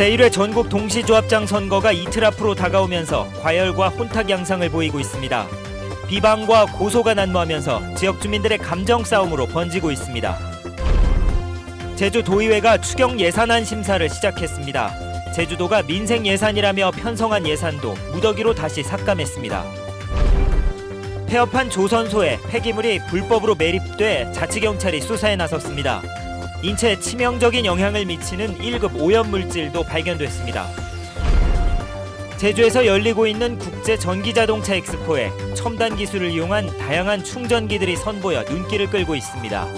제1회 전국 동시조합장 선거가 이틀 앞으로 다가오면서 과열과 혼탁 양상을 보이고 있습니다. 비방과 고소가 난무하면서 지역 주민들의 감정 싸움으로 번지고 있습니다. 제주도의회가 추경 예산안 심사를 시작했습니다. 제주도가 민생 예산이라며 편성한 예산도 무더기로 다시 삭감했습니다. 폐업한 조선소에 폐기물이 불법으로 매립돼 자치경찰이 수사에 나섰습니다. 인체에 치명적인 영향을 미치는 1급 오염물질도 발견됐습니다. 제주에서 열리고 있는 국제 전기자동차 엑스포에 첨단 기술을 이용한 다양한 충전기들이 선보여 눈길을 끌고 있습니다.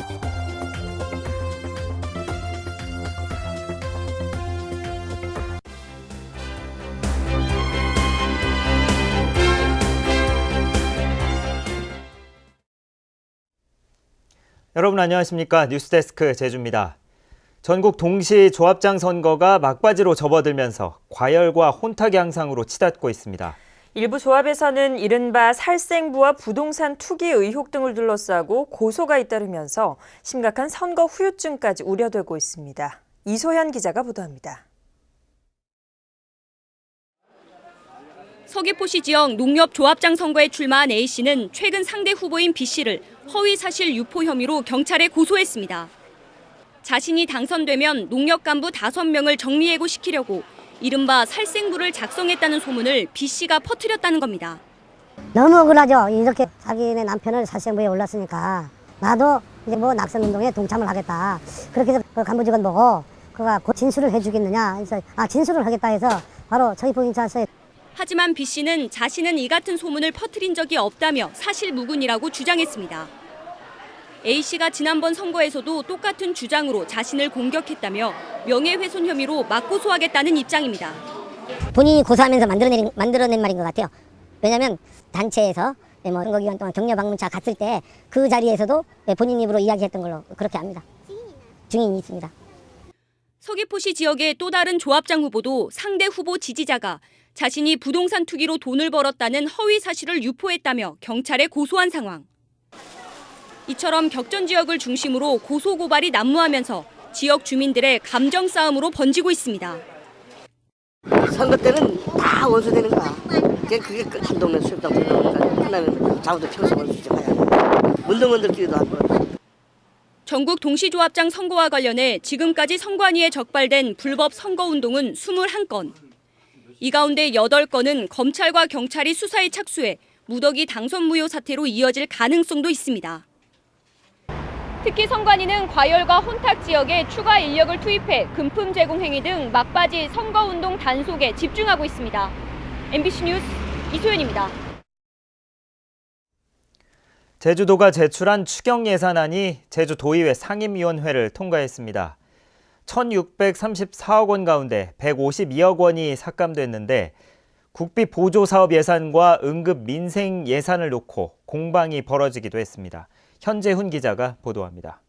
여러분 안녕하십니까? 뉴스데스크 제주입니다. 전국 동시 조합장 선거가 막바지로 접어들면서 과열과 혼탁 양상으로 치닫고 있습니다. 일부 조합에서는 이른바 살생부와 부동산 투기 의혹 등을 둘러싸고 고소가 잇따르면서 심각한 선거 후유증까지 우려되고 있습니다. 이소현 기자가 보도합니다. 서귀포시 지역 농협조합장 선거에 출마한 A씨는 최근 상대 후보인 B씨를 허위사실 유포 혐의로 경찰에 고소했습니다. 자신이 당선되면 농협 간부 5명을 정리해고시키려고 이른바 살생부를 작성했다는 소문을 B씨가 퍼뜨렸다는 겁니다. 너무 억울하죠. 이렇게 자기네 남편을 살생부에 올랐으니까 나도 이제 뭐 낙선운동에 동참을 하겠다. 그렇게 해서 그 간부 직원 보고 그가 곧 진술을 해주겠느냐. 그래서 진술을 하겠다 해서 바로 서귀포경찰서에. 하지만 B씨는 자신은 이 같은 소문을 퍼뜨린 적이 없다며 사실무근이라고 주장했습니다. A씨가 지난번 선거에서도 똑같은 주장으로 자신을 공격했다며 명예훼손 혐의로 맞고소하겠다는 입장입니다. 본인이 고소하면서 만들어낸 말인 것 같아요. 왜냐하면 단체에서 뭐 선거 기간 동안 격려 방문차 갔을 때 그 자리에서도 본인 입으로 이야기했던 걸로 그렇게 압니다. 증인이 있습니다. 서귀포시 지역의 또 다른 조합장 후보도 상대 후보 지지자가 자신이 부동산 투기로 돈을 벌었다는 허위 사실을 유포했다며 경찰에 고소한 상황. 이처럼 격전 지역을 중심으로 고소 고발이 난무하면서 지역 주민들의 감정 싸움으로 번지고 있습니다. 선거 때는 다 원수되는 거야. 그게 한 동네 수협당 들어가니까 하나는 자우도 평생 원수지 봐야 돼. 문동원들끼리도 안 보여. 전국 동시조합장 선거와 관련해 지금까지 선관위에 적발된 불법 선거운동은 21건. 이 가운데 8건은 검찰과 경찰이 수사에 착수해 무더기 당선 무효 사태로 이어질 가능성도 있습니다. 특히 선관위는 과열과 혼탁 지역에 추가 인력을 투입해 금품 제공 행위 등 막바지 선거운동 단속에 집중하고 있습니다. MBC 뉴스 이소연입니다. 제주도가 제출한 추경 예산안이 제주도의회 상임위원회를 통과했습니다. 1,634억 원 가운데 152억 원이 삭감됐는데 국비 보조 사업 예산과 응급 민생 예산을 놓고 공방이 벌어지기도 했습니다. 현재훈 기자가 보도합니다.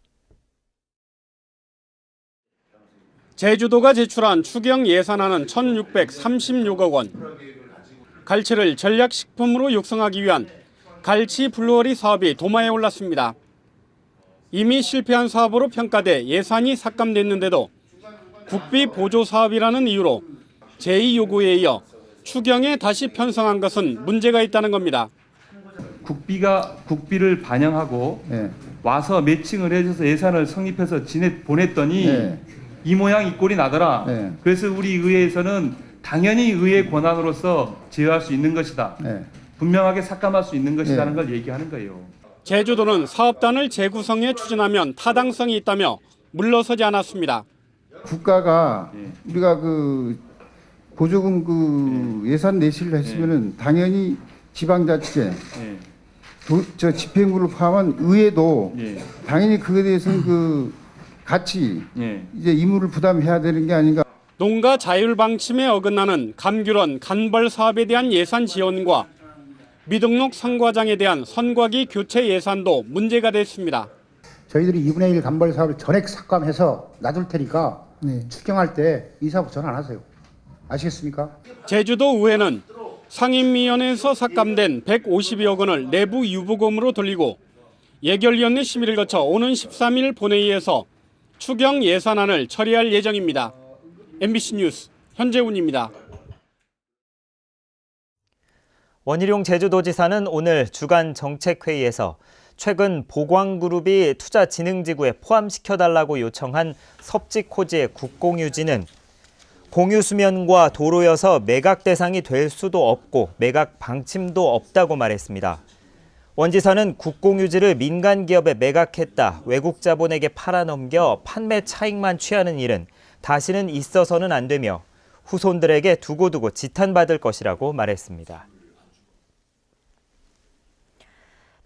제주도가 제출한 추경 예산안은 1,636억 원. 갈치를 전략식품으로 육성하기 위한 갈치 블루어리 사업이 도마에 올랐습니다. 이미 실패한 사업으로 평가돼 예산이 삭감됐는데도 국비 보조 사업이라는 이유로 제2 요구에 이어 추경에 다시 편성한 것은 문제가 있다는 겁니다. 국비를 반영하고 와서 매칭을 해줘서 예산을 성립해서 보냈더니 이 모양 이 꼴이 나더라. 그래서 우리 의회에서는 당연히 의회 권한으로서 제어할 수 있는 것이다. 분명하게 삭감할 수 있는 것이라는 걸 얘기하는 거예요. 제주도는 사업단을 재구성해 추진하면 타당성이 있다며 물러서지 않았습니다. 국가가 우리가 그 보조금 예산 내실을 했으면은 당연히 지방자치제, 집행부를 포함한 의회도 당연히 그에 대해서는 그 같이 이제 의무를 부담해야 되는 게 아닌가. 농가 자율 방침에 어긋나는 감귤원 간벌 사업에 대한 예산 지원과 미등록 선과장에 대한 선과기 교체 예산도 문제가 됐습니다. 저희들이 2분의 1 간벌 사업을 전액 삭감해서 놔둘 테니까 추경할 때 이 사업 전화 안 하세요. 아시겠습니까? 제주도 의회는 상임위원회에서 삭감된 152억 원을 내부 유보금으로 돌리고 예결위원회 심의를 거쳐 오는 13일 본회의에서 추경 예산안을 처리할 예정입니다. MBC 뉴스 현재훈입니다. 원희룡 제주도지사는 오늘 주간 정책회의에서 최근 보광그룹이 투자진흥지구에 포함시켜달라고 요청한 섭지코지의 국공유지는 공유수면과 도로여서 매각 대상이 될 수도 없고 매각 방침도 없다고 말했습니다. 원 지사는 국공유지를 민간기업에 매각했다, 외국 자본에게 팔아넘겨 판매 차익만 취하는 일은 다시는 있어서는 안 되며 후손들에게 두고두고 지탄받을 것이라고 말했습니다.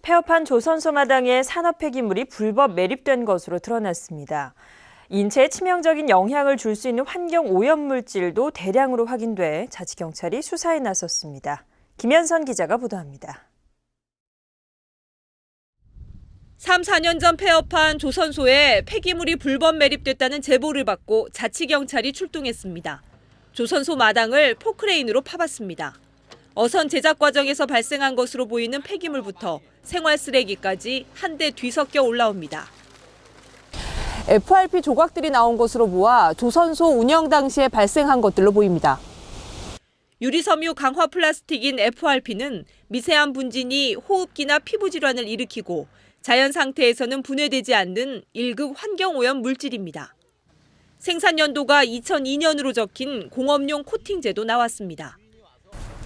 폐업한 조선소 마당에 산업 폐기물이 불법 매립된 것으로 드러났습니다. 인체에 치명적인 영향을 줄 수 있는 환경 오염 물질도 대량으로 확인돼 자치경찰이 수사에 나섰습니다. 김현선 기자가 보도합니다. 3, 4년 전 폐업한 조선소에 폐기물이 불법 매립됐다는 제보를 받고 자치경찰이 출동했습니다. 조선소 마당을 포크레인으로 파봤습니다. 어선 제작 과정에서 발생한 것으로 보이는 폐기물부터 생활 쓰레기까지 한데 뒤섞여 올라옵니다. FRP 조각들이 나온 것으로 보아 조선소 운영 당시에 발생한 것들로 보입니다. 유리섬유 강화 플라스틱인 FRP는 미세한 분진이 호흡기나 피부 질환을 일으키고 자연 상태에서는 분해되지 않는 1급 환경오염 물질입니다. 생산 연도가 2002년으로 적힌 공업용 코팅제도 나왔습니다.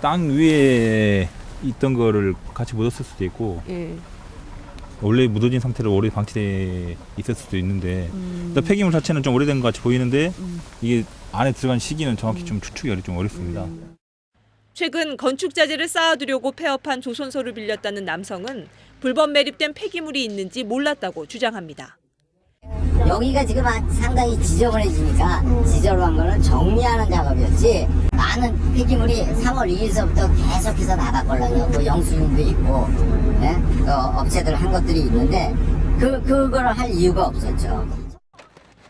땅 위에 있던 거를 같이 묻었을 수도 있고 원래 묻어진 상태로 오래 방치돼 있을 수도 있는데 폐기물 자체는 좀 오래된 것 같이 보이는데 이게 안에 들어간 시기는 정확히 좀 추측이 좀 어렵습니다. 최근 건축자재를 쌓아두려고 폐업한 조선소를 빌렸다는 남성은 불법 매립된 폐기물이 있는지 몰랐다고 주장합니다. 여기가 지금 상당히 지저분해지니까 지저분한 거는 정리하는 작업이었지, 많은 폐기물이 3월 2일서부터 계속해서 나갔걸랑요. 뭐 영수증도 있고, 업체들 한 것들이 있는데 그걸 할 이유가 없었죠.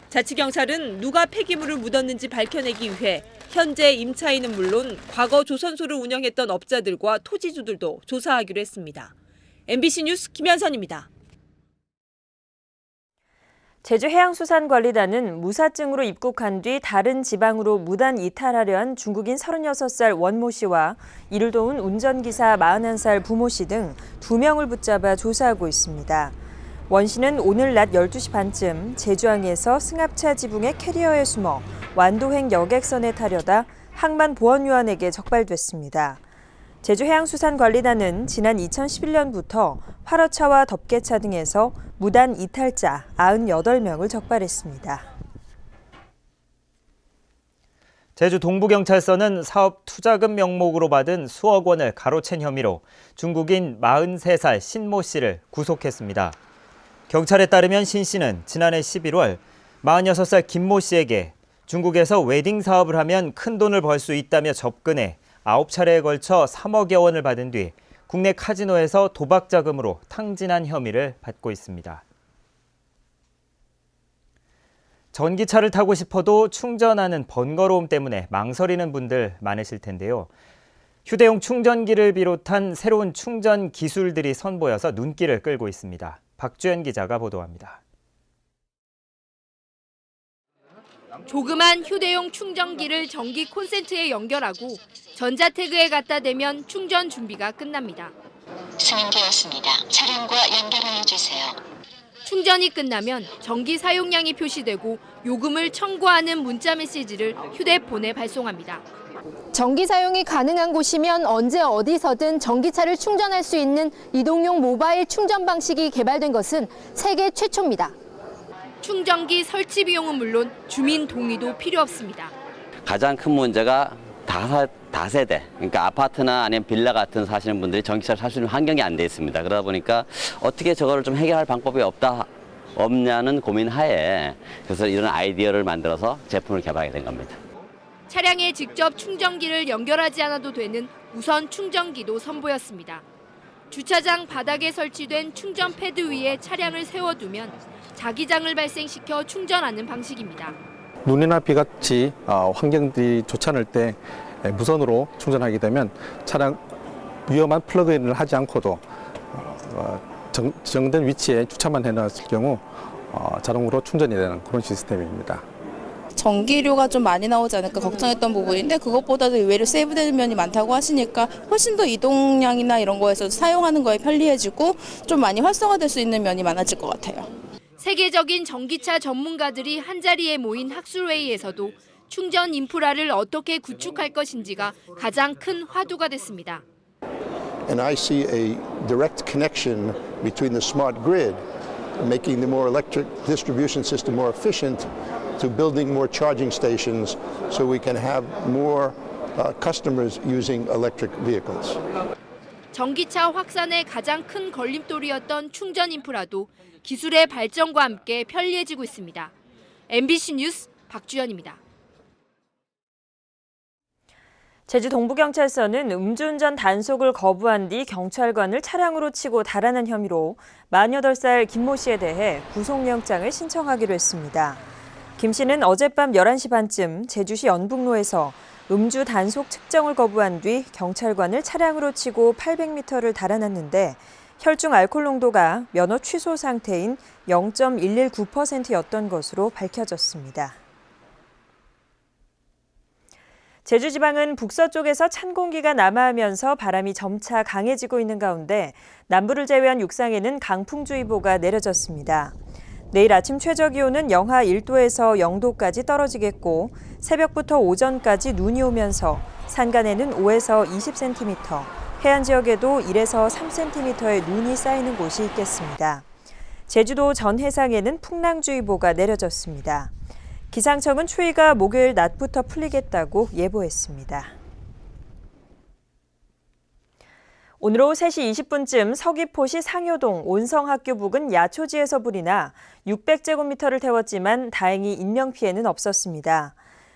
자치경찰은 누가 폐기물을 묻었는지 밝혀내기 위해 현재 임차인은 물론 과거 조선소를 운영했던 업자들과 토지주들도 조사하기로 했습니다. MBC 뉴스 김현선입니다. 제주해양수산관리단은 무사증으로 입국한 뒤 다른 지방으로 무단 이탈하려 한 중국인 36살 원모 씨와 이를 도운 운전기사 41살 부모 씨 등 2명을 붙잡아 조사하고 있습니다. 원 씨는 오늘 낮 12시 반쯤 제주항에서 승합차 지붕의 캐리어에 숨어 완도행 여객선에 타려다 항만보안요원에게 적발됐습니다. 제주해양수산관리단은 지난 2011년부터 화로차와 덮개차 등에서 무단 이탈자 98명을 적발했습니다. 제주 동부경찰서는 사업 투자금 명목으로 받은 수억 원을 가로챈 혐의로 중국인 43살 신모 씨를 구속했습니다. 경찰에 따르면 신 씨는 지난해 11월 46살 김모 씨에게 중국에서 웨딩 사업을 하면 큰 돈을 벌 수 있다며 접근해 9차례에 걸쳐 3억여 원을 받은 뒤 국내 카지노에서 도박 자금으로 탕진한 혐의를 받고 있습니다. 전기차를 타고 싶어도 충전하는 번거로움 때문에 망설이는 분들 많으실 텐데요. 휴대용 충전기를 비롯한 새로운 충전 기술들이 선보여서 눈길을 끌고 있습니다. 박주연 기자가 보도합니다. 조그만 휴대용 충전기를 전기 콘센트에 연결하고 전자태그에 갖다 대면 충전 준비가 끝납니다. 승인되었습니다. 차량과 연결하여 주세요. 충전이 끝나면 전기 사용량이 표시되고 요금을 청구하는 문자 메시지를 휴대폰에 발송합니다. 전기 사용이 가능한 곳이면 언제 어디서든 전기차를 충전할 수 있는 이동용 모바일 충전 방식이 개발된 것은 세계 최초입니다. 충전기 설치 비용은 물론 주민 동의도 필요 없습니다. 가장 큰 문제가 다세대, 그러니까 아파트나 아니면 빌라 같은 사시는 분들이 전기차를 살 수 있는 환경이 안 돼 있습니다. 그러다 보니까 어떻게 저거를 좀 해결할 방법이 없냐는 고민 하에 그래서 이런 아이디어를 만들어서 제품을 개발하게 된 겁니다. 차량에 직접 충전기를 연결하지 않아도 되는 무선 충전기도 선보였습니다. 주차장 바닥에 설치된 충전 패드 위에 차량을 세워두면 자기장을 발생시켜 충전하는 방식입니다. 눈이나 비같이 환경들이 좋지 않을 때 무선으로 충전하게 되면 차량 위험한 플러그인을 하지 않고도 지정된 위치에 주차만 해놨을 경우 자동으로 충전이 되는 그런 시스템입니다. 전기료가 좀 많이 나오지 않을까 걱정했던 부분인데 그것보다도 의외로 세이브되는 면이 많다고 하시니까 훨씬 더 이동량이나 이런 거에서 사용하는 거에 편리해지고 좀 많이 활성화될 수 있는 면이 많아질 것 같아요. 세계적인 전기차 전문가들이 한자리에 모인 학술회의에서도 충전 인프라를 어떻게 구축할 것인지가 가장 큰 화두가 됐습니다. And I see a direct connection between the smart grid, making the more electric distribution system more efficient, to building more charging stations so we can have more customers using electric vehicles. 전기차 확산의 가장 큰 걸림돌이었던 충전 인프라도 기술의 발전과 함께 편리해지고 있습니다. MBC 뉴스 박주연입니다. 제주 동부경찰서는 음주운전 단속을 거부한 뒤 경찰관을 차량으로 치고 달아난 혐의로 48살 김모 씨에 대해 구속영장을 신청하기로 했습니다. 김 씨는 어젯밤 11시 반쯤 제주시 연북로에서 음주 단속 측정을 거부한 뒤 경찰관을 차량으로 치고 800m를 달아났는데 혈중 알코올 농도가 면허 취소 상태인 0.119%였던 것으로 밝혀졌습니다. 제주지방은 북서쪽에서 찬 공기가 남하하면서 바람이 점차 강해지고 있는 가운데 남부를 제외한 육상에는 강풍주의보가 내려졌습니다. 내일 아침 최저기온은 영하 1도에서 0도까지 떨어지겠고 새벽부터 오전까지 눈이 오면서 산간에는 5에서 20cm, 해안 지역에도 1에서 3cm의 눈이 쌓이는 곳이 있겠습니다. 제주도 전 해상에는 풍랑주의보가 내려졌습니다. 기상청은 추위가 목요일 낮부터 풀리겠다고 예보했습니다. 오늘 오후 3시 20분쯤 서귀포시 상효동 온성학교 부근 야초지에서 불이 나 600제곱미터를 태웠지만 다행히 인명피해는 없었습니다.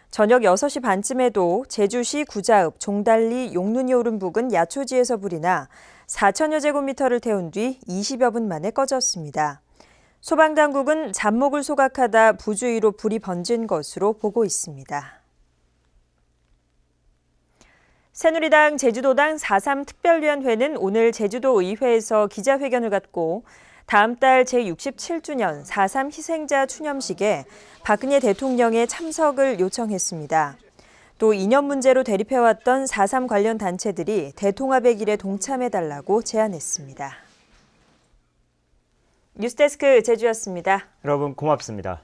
저녁 6시 반쯤에도 제주시 구자읍 종달리 용눈이 오름 부근 야초지에서 불이 나 4천여 제곱미터를 태운 뒤 20여 분 만에 꺼졌습니다. 소방당국은 잡목을 소각하다 부주의로 불이 번진 것으로 보고 있습니다. 새누리당 제주도당 4.3 특별위원회는 오늘 제주도 의회에서 기자회견을 갖고 다음 달 제67주년 4.3 희생자 추념식에 박근혜 대통령의 참석을 요청했습니다. 또 이념 문제로 대립해왔던 4.3 관련 단체들이 대통합의 길에 동참해달라고 제안했습니다. 뉴스데스크 제주였습니다. 여러분 고맙습니다.